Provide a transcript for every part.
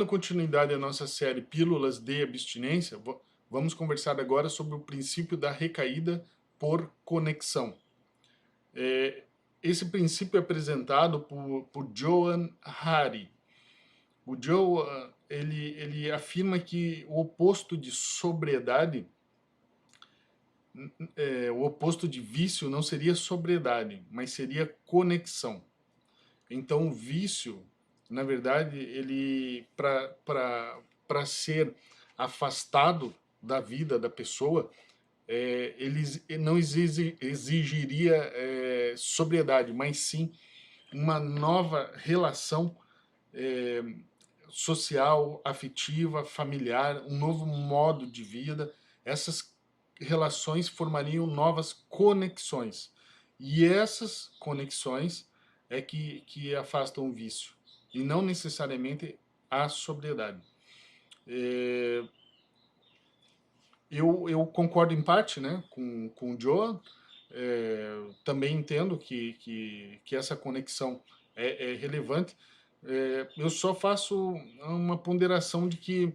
continuidade à nossa série Pílulas de Abstinência, vamos conversar agora sobre o princípio da recaída por conexão. Esse princípio é apresentado por Johann Hari. O Joe, ele afirma que o oposto de sobriedade, o oposto de vício não seria sobriedade, mas seria conexão. Então, o vício, na verdade, ele para ser afastado da vida da pessoa, ele não exigiria sobriedade, mas sim uma nova relação é, social, afetiva, familiar, um novo modo de vida. Essas relações formariam novas conexões. E essas conexões que afastam o vício, e não necessariamente a sobriedade. Eu concordo em parte, né, com o Joe. Também entendo que essa conexão é relevante. Eu só faço uma ponderação de que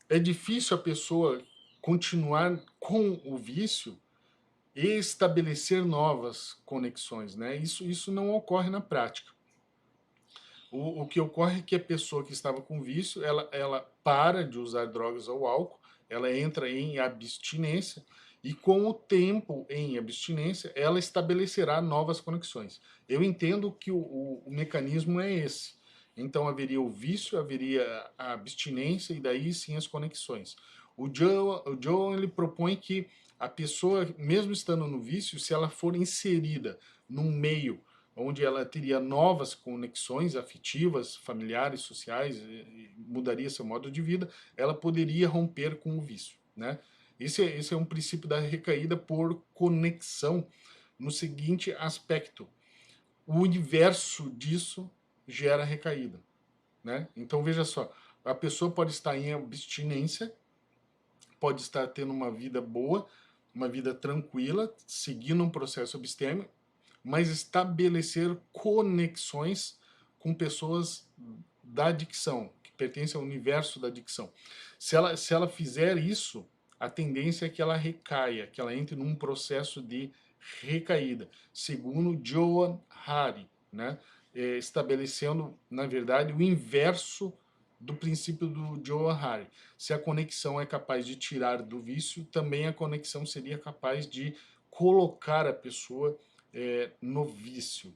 é difícil a pessoa continuar com o vício e estabelecer novas conexões, né? Isso não ocorre na prática. O que ocorre é que a pessoa que estava com vício, ela para de usar drogas ou álcool, ela entra em abstinência e com o tempo em abstinência, ela estabelecerá novas conexões. Eu entendo que o mecanismo é esse. Então haveria o vício, haveria a abstinência e daí sim as conexões. O Joe ele propõe que a pessoa, mesmo estando no vício, se ela for inserida num meio onde ela teria novas conexões afetivas, familiares, sociais, e mudaria seu modo de vida, ela poderia romper com o vício, né? Esse é um princípio da recaída por conexão no seguinte aspecto: o inverso disso gera recaída, né? Então veja só, a pessoa pode estar em abstinência, pode estar tendo uma vida boa, uma vida tranquila, seguindo um processo abstêmio, mas estabelecer conexões com pessoas da adicção, que pertencem ao universo da adicção. Se ela fizer isso, a tendência é que ela recaia, que ela entre num processo de recaída, segundo Johann Hari, né? Estabelecendo, na verdade, o inverso do princípio do Johann Hari. Se a conexão é capaz de tirar do vício, também a conexão seria capaz de colocar a pessoa no vício.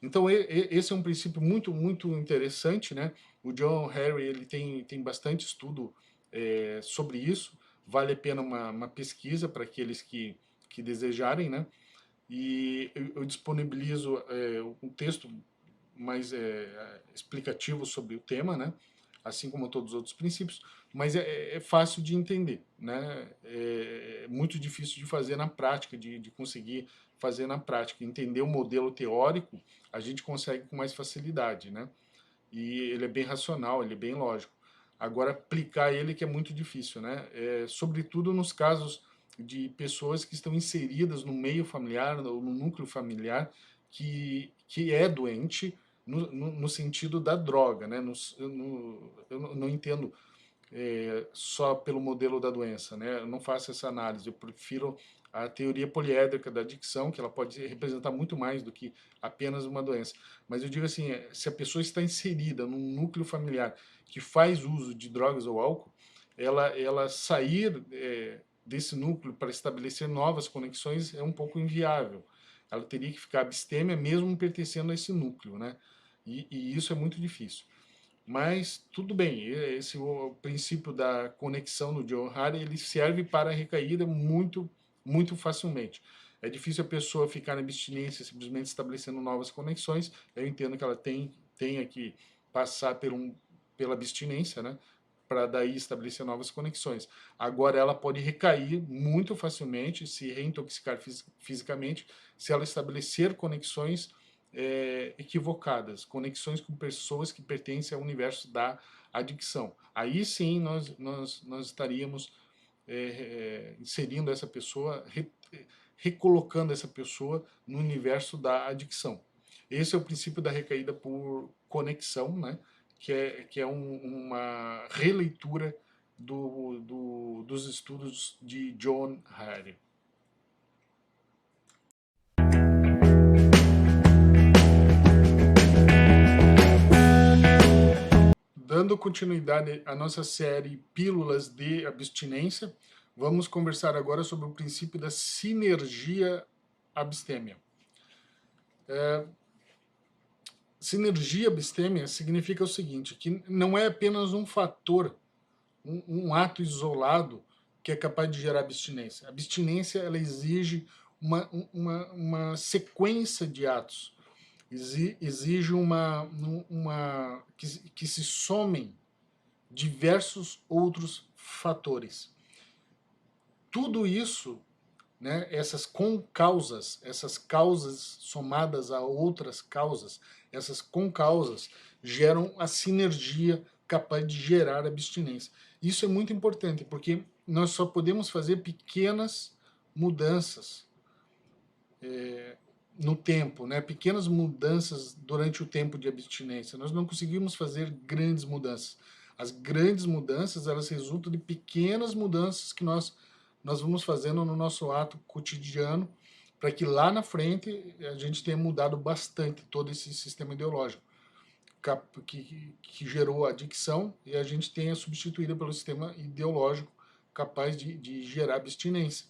Então esse é um princípio muito interessante, né? O John Harry ele tem bastante estudo sobre isso. Vale a pena uma pesquisa para aqueles que desejarem, né? E eu disponibilizo um texto mais explicativo sobre o tema, né? Assim como todos os outros princípios, mas é fácil de entender, né? É muito difícil de fazer na prática, de conseguir fazer na prática. Entender o modelo teórico, a gente consegue com mais facilidade, né? E ele é bem racional, ele é bem lógico. Agora, aplicar ele que é muito difícil, né? Sobretudo nos casos de pessoas que estão inseridas no meio familiar, ou no núcleo familiar, que é doente, no sentido da droga, né? Eu não entendo só pelo modelo da doença, né? Eu não faço essa análise, eu prefiro a teoria poliédrica da adicção, que ela pode representar muito mais do que apenas uma doença. Mas eu digo assim, se a pessoa está inserida num núcleo familiar que faz uso de drogas ou álcool, ela sair desse núcleo para estabelecer novas conexões é um pouco inviável. Ela teria que ficar abstêmia mesmo pertencendo a esse núcleo, né? E isso é muito difícil. Mas tudo bem, esse o princípio da conexão no John Hari, ele serve para a recaída muito facilmente. É difícil a pessoa ficar na abstinência simplesmente estabelecendo novas conexões. Eu entendo que ela tenha que passar pela abstinência, né? Para daí estabelecer novas conexões. Agora ela pode recair muito facilmente, se reintoxicar fisicamente, se ela estabelecer conexões equivocadas, conexões com pessoas que pertencem ao universo da adicção. Aí sim nós estaríamos inserindo essa pessoa, recolocando essa pessoa no universo da adicção. Esse é o princípio da recaída por conexão, né? que é uma releitura dos estudos de John Hattie. Dando continuidade à nossa série Pílulas de Abstinência, vamos conversar agora sobre o princípio da sinergia abstêmia. Sinergia abstêmia significa o seguinte, que não é apenas um fator, um ato isolado que é capaz de gerar abstinência. A abstinência, ela exige uma sequência de atos, exige que se somem diversos outros fatores. Tudo isso, né, essas concausas, essas causas somadas a outras causas, essas concausas geram a sinergia capaz de gerar abstinência. Isso é muito importante, porque nós só podemos fazer pequenas mudanças no tempo, né? Pequenas mudanças durante o tempo de abstinência. Nós não conseguimos fazer grandes mudanças. As grandes mudanças, elas resultam de pequenas mudanças que nós vamos fazendo no nosso ato cotidiano, para que lá na frente a gente tenha mudado bastante todo esse sistema ideológico que gerou a adicção, e a gente tenha substituído pelo sistema ideológico capaz de gerar abstinência.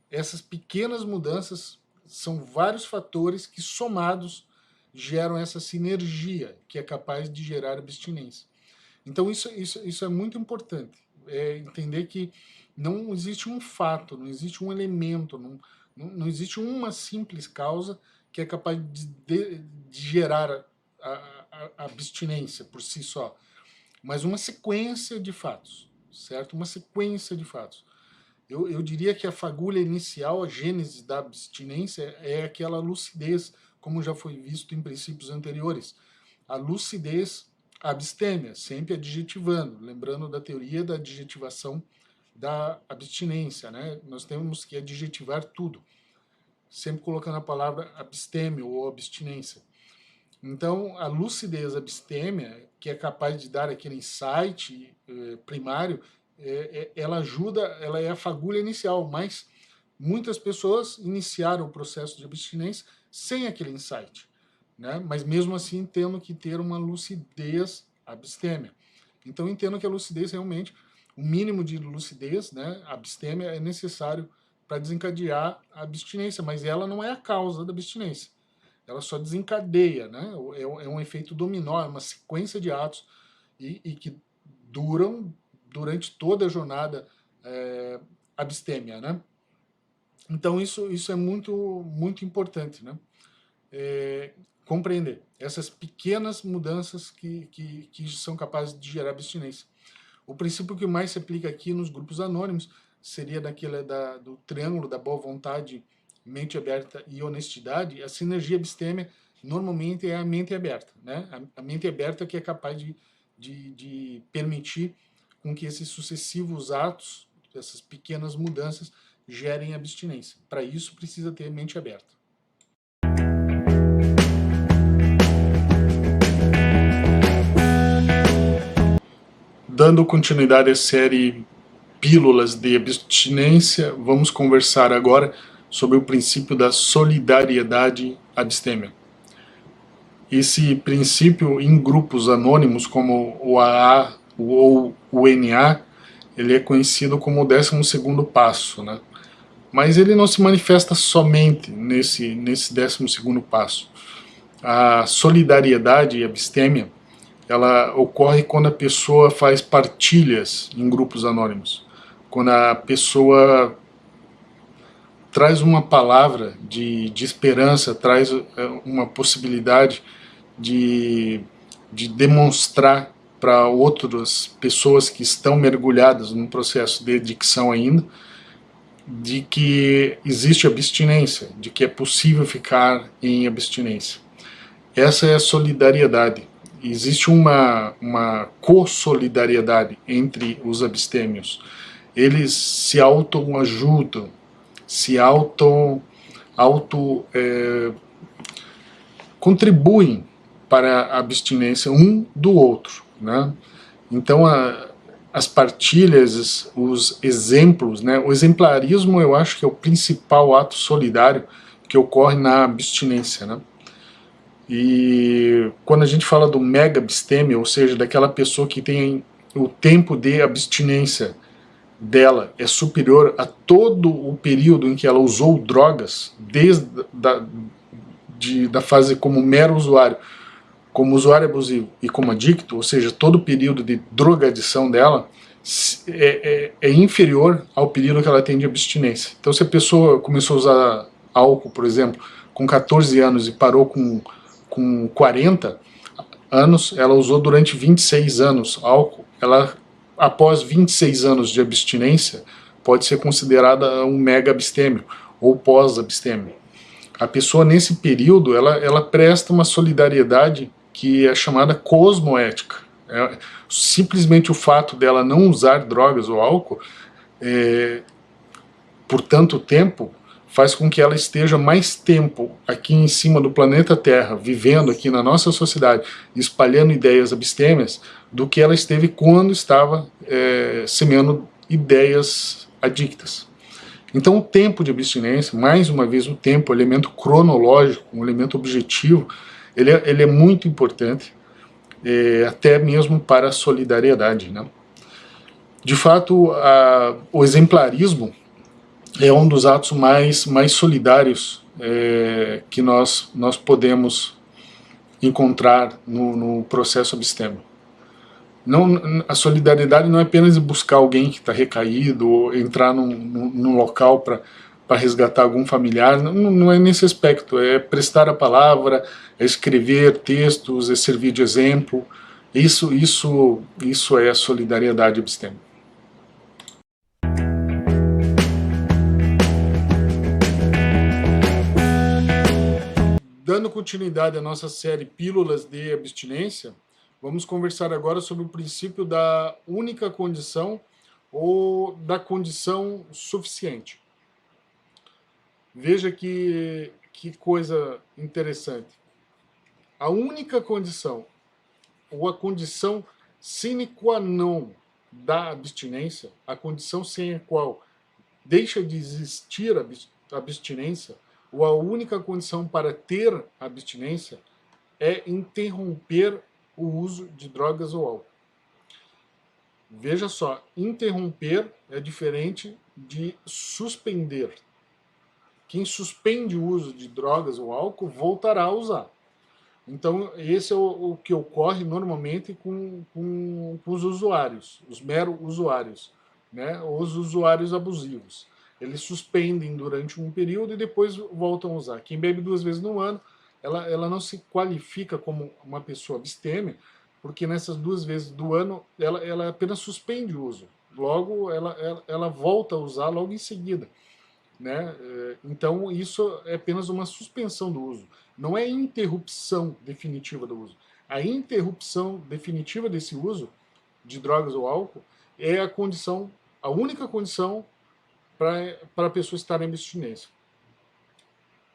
Essas pequenas mudanças são vários fatores que, somados, geram essa sinergia que é capaz de gerar abstinência. Então, isso é muito importante. Entender que não existe um fato, não existe um elemento, não existe uma simples causa que é capaz de gerar a abstinência por si só, mas uma sequência de fatos, certo? Uma sequência de fatos. Eu diria que a fagulha inicial, a gênese da abstinência, é aquela lucidez, como já foi visto em princípios anteriores. A lucidez abstêmia, sempre adjetivando, lembrando da teoria da adjetivação da abstinência, né? Nós temos que adjetivar tudo, sempre colocando a palavra abstêmio ou abstinência. Então, a lucidez abstêmia, que é capaz de dar aquele insight primário, ela ajuda, ela é a fagulha inicial, mas muitas pessoas iniciaram o processo de abstinência sem aquele insight, né? Mas mesmo assim tendo que ter uma lucidez abstêmia. Então entendo que a lucidez realmente, o mínimo de lucidez, né, abstêmia, é necessário para desencadear a abstinência, mas ela não é a causa da abstinência. Ela só desencadeia, né? É um efeito dominó, é uma sequência de atos e que duram durante toda a jornada abstêmia, né? Então isso é muito importante, né? Compreender essas pequenas mudanças que são capazes de gerar abstinência. O princípio que mais se aplica aqui nos grupos anônimos seria do triângulo da boa vontade, mente aberta e honestidade. A sinergia abstêmia normalmente é a mente aberta, né? A mente aberta que é capaz de permitir com que esses sucessivos atos, essas pequenas mudanças, gerem abstinência. Para isso, precisa ter mente aberta. Dando continuidade à série Pílulas de Abstinência, vamos conversar agora sobre o princípio da solidariedade abstêmia. Esse princípio, em grupos anônimos como o AA ou o NA, ele é conhecido como o 12º passo, né? Mas ele não se manifesta somente nesse 12º passo. A solidariedade abstêmia, ela ocorre quando a pessoa faz partilhas em grupos anônimos. Quando a pessoa traz uma palavra de esperança, traz uma possibilidade de demonstrar para outras pessoas que estão mergulhadas num processo de adicção ainda, de que existe abstinência, de que é possível ficar em abstinência. Essa é a solidariedade. Existe uma co-solidariedade entre os abstêmios. Eles se auto-ajudam, se contribuem para a abstinência um do outro. né? Então, as partilhas, os exemplos, né? O exemplarismo eu acho que é o principal ato solidário que ocorre na abstinência, né? E quando a gente fala do mega abstêmio, ou seja, daquela pessoa que tem o tempo de abstinência dela é superior a todo o período em que ela usou drogas, desde da fase como mero usuário, como usuário abusivo e como adicto, ou seja, todo o período de drogadição dela é inferior ao período que ela tem de abstinência. Então, se a pessoa começou a usar álcool, por exemplo, com 14 anos e parou com 40 anos, ela usou durante 26 anos álcool, ela, após 26 anos de abstinência, pode ser considerada um mega abstêmio ou pós-abstêmio. A pessoa, nesse período, ela presta uma solidariedade que é chamada cosmoética. Simplesmente o fato dela não usar drogas ou álcool por tanto tempo faz com que ela esteja mais tempo aqui em cima do planeta Terra, vivendo aqui na nossa sociedade, espalhando ideias abstêmias, do que ela esteve quando estava semeando ideias adictas. Então o tempo de abstinência, mais uma vez o tempo, o elemento cronológico, um elemento objetivo, ele é muito importante, até mesmo para a solidariedade, né? De fato, o exemplarismo é um dos atos mais solidários que nós podemos encontrar no processo abstêmio. Não, a solidariedade não é apenas buscar alguém que está recaído ou entrar num local para resgatar algum familiar, não é nesse aspecto, é prestar a palavra, é escrever textos, é servir de exemplo, isso é a solidariedade abstêmica. Dando continuidade à nossa série Pílulas de Abstinência, vamos conversar agora sobre o princípio da única condição ou da condição suficiente. Veja que coisa interessante. A única condição, ou a condição sine qua non da abstinência, a condição sem a qual deixa de existir a abstinência, ou a única condição para ter abstinência, é interromper o uso de drogas ou álcool. Veja só, interromper é diferente de suspender. Quem suspende o uso de drogas ou álcool voltará a usar. Então, esse é o que ocorre normalmente com os usuários, os meros usuários, né? Os usuários abusivos. Eles suspendem durante um período e depois voltam a usar. Quem bebe 2 vezes no ano, ela não se qualifica como uma pessoa abstêmia, porque nessas 2 vezes do ano, ela apenas suspende o uso. Logo, ela volta a usar logo em seguida, né? Então, isso é apenas uma suspensão do uso, não é interrupção definitiva do uso. A interrupção definitiva desse uso de drogas ou álcool é a única condição para a pessoa estar em abstinência.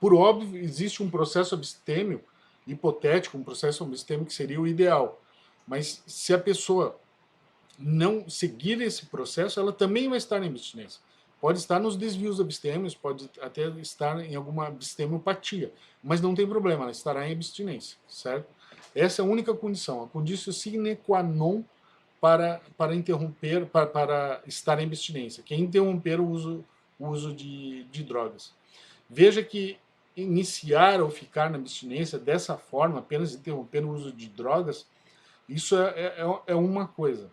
Por óbvio, existe um processo abstêmio hipotético, um processo abstêmio que seria o ideal, mas se a pessoa não seguir esse processo, ela também vai estar em abstinência. Pode estar nos desvios abstêmios, pode até estar em alguma abstemiopatia, mas não tem problema, ela estará em abstinência, certo? Essa é a única condição, a condição sine qua non para interromper, para estar em abstinência, que é interromper o uso de drogas. Veja que iniciar ou ficar na abstinência dessa forma, apenas interromper o uso de drogas, isso é uma coisa.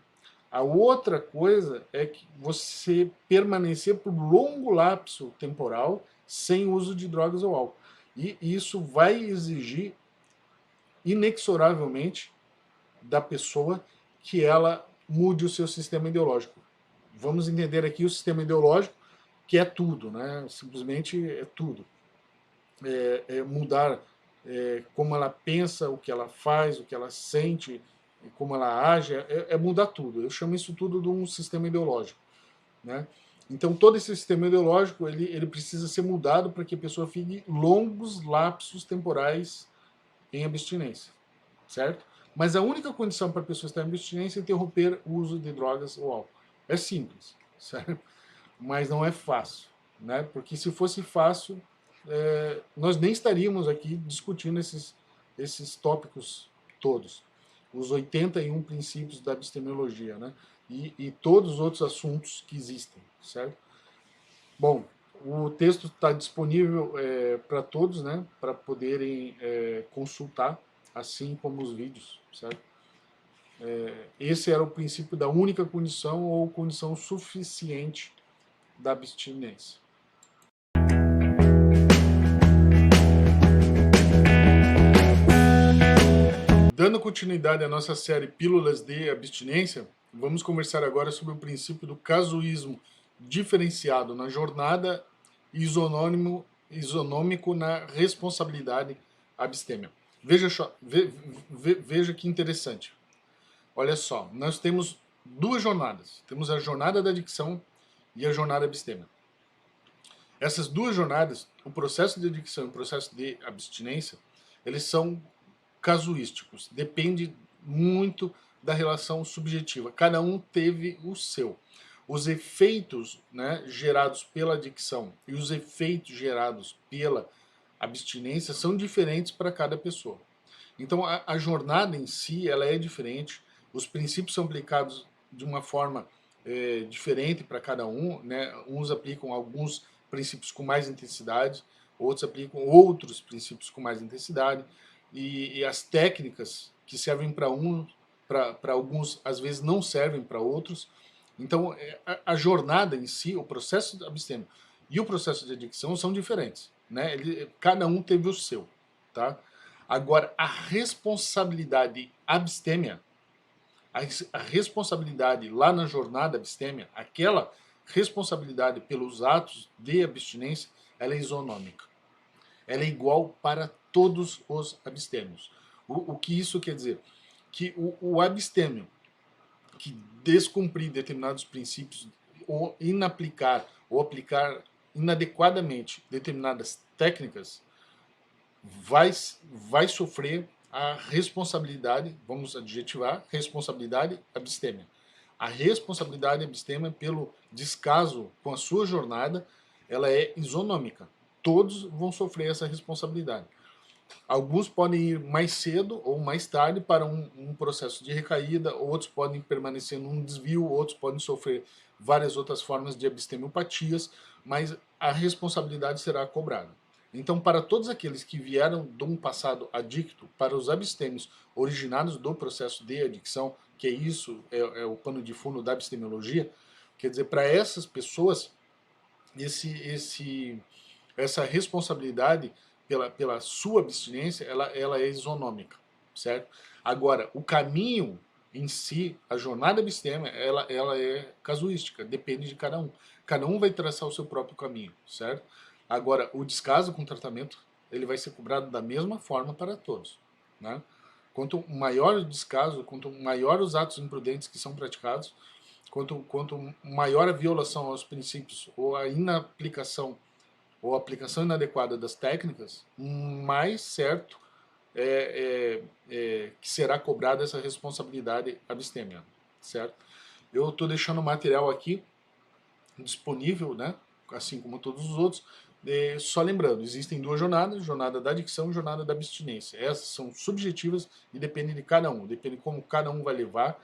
A outra coisa é que você permanecer por longo lapso temporal sem uso de drogas ou álcool. E isso vai exigir inexoravelmente da pessoa que ela mude o seu sistema ideológico. Vamos entender aqui o sistema ideológico, que é tudo, né? Simplesmente é tudo. Mudar como ela pensa, o que ela faz, o que ela sente, como ela age, mudar tudo. Eu chamo isso tudo de um sistema ideológico, né? Então, todo esse sistema ideológico ele precisa ser mudado para que a pessoa fique longos lapsos temporais em abstinência, certo? Mas a única condição para a pessoa estar em abstinência é interromper o uso de drogas ou álcool. É simples, certo? Mas não é fácil, né? Porque se fosse fácil, nós nem estaríamos aqui discutindo esses tópicos todos, os 81 princípios da epistemologia, né? E todos os outros assuntos que existem, certo? Bom, o texto está disponível para todos, né? Para poderem consultar, assim como os vídeos, certo? Esse era o princípio da única condição ou condição suficiente da abstinência. Dando continuidade à nossa série Pílulas de Abstinência, vamos conversar agora sobre o princípio do casuísmo diferenciado na jornada e isonômico na responsabilidade abstêmia. Veja que interessante. Olha só, nós temos duas jornadas. Temos a jornada da adicção e a jornada abstêmia. Essas duas jornadas, o processo de adicção e o processo de abstinência, eles são casuísticos. Depende muito da relação subjetiva. Cada um teve o seu. Os efeitos, né, gerados pela adicção e os efeitos gerados pela abstinência são diferentes para cada pessoa. Então a jornada em si ela é diferente. Os princípios são aplicados de uma forma diferente para cada um, né? Uns aplicam alguns princípios com mais intensidade, outros aplicam outros princípios com mais intensidade, e as técnicas que servem para alguns, às vezes não servem para outros. Então, a jornada em si, o processo de abstêmio e o processo de adicção são diferentes, né? Cada um teve o seu, tá? Agora, a responsabilidade abstêmia, a responsabilidade lá na jornada abstêmia, aquela responsabilidade pelos atos de abstinência, ela é isonômica. Ela é igual para todos os abstêmios. O que isso quer dizer? Que o abstêmio que descumprir determinados princípios ou inaplicar ou aplicar inadequadamente determinadas técnicas vai sofrer a responsabilidade, vamos adjetivar, responsabilidade abstêmia. A responsabilidade abstêmia pelo descaso com a sua jornada, ela é isonômica. Todos vão sofrer essa responsabilidade. Alguns podem ir mais cedo ou mais tarde para um processo de recaída, outros podem permanecer num desvio, outros podem sofrer várias outras formas de abstemiopatias, mas a responsabilidade será cobrada. Então, para todos aqueles que vieram de um passado adicto, para os abstêmios originados do processo de adicção, que é isso, é o pano de fundo da abstemiologia, quer dizer, para essas pessoas, essa responsabilidade pela sua abstinência, ela é isonômica, certo? Agora, o caminho em si, a jornada abstêmia, ela é casuística, depende de cada um. Cada um vai traçar o seu próprio caminho, certo? Agora, o descaso com o tratamento, ele vai ser cobrado da mesma forma para todos, né? Quanto maior o descaso, quanto maior os atos imprudentes que são praticados, quanto maior a violação aos princípios ou a inaplicação ou aplicação inadequada das técnicas, mais certo que será cobrada essa responsabilidade abstêmia, certo? Eu estou deixando o material aqui disponível, né? Assim como todos os outros. Só lembrando, existem duas jornadas, jornada da adicção e jornada da abstinência. Essas são subjetivas e dependem de cada um, depende de como cada um vai levar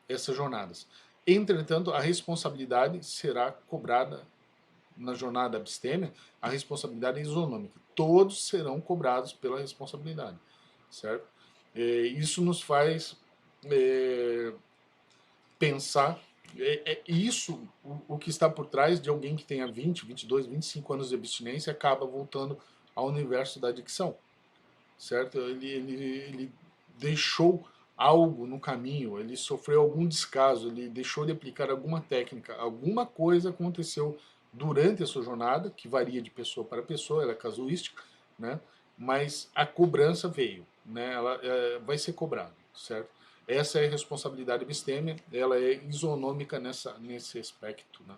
essas jornadas. Entretanto, a responsabilidade será cobrada na jornada abstêmia, a responsabilidade é isonômica. Todos serão cobrados pela responsabilidade, certo? Isso nos faz pensar isso, o que está por trás de alguém que tenha 20, 22, 25 anos de abstinência acaba voltando ao universo da adicção, certo? Ele deixou algo no caminho, ele sofreu algum descaso, ele deixou de aplicar alguma técnica, alguma coisa aconteceu durante a sua jornada, que varia de pessoa para pessoa, ela é casuística, né? Mas a cobrança veio, né? Ela vai ser cobrada, certo? Essa é a responsabilidade epistêmica, ela é isonômica nesse aspecto, né?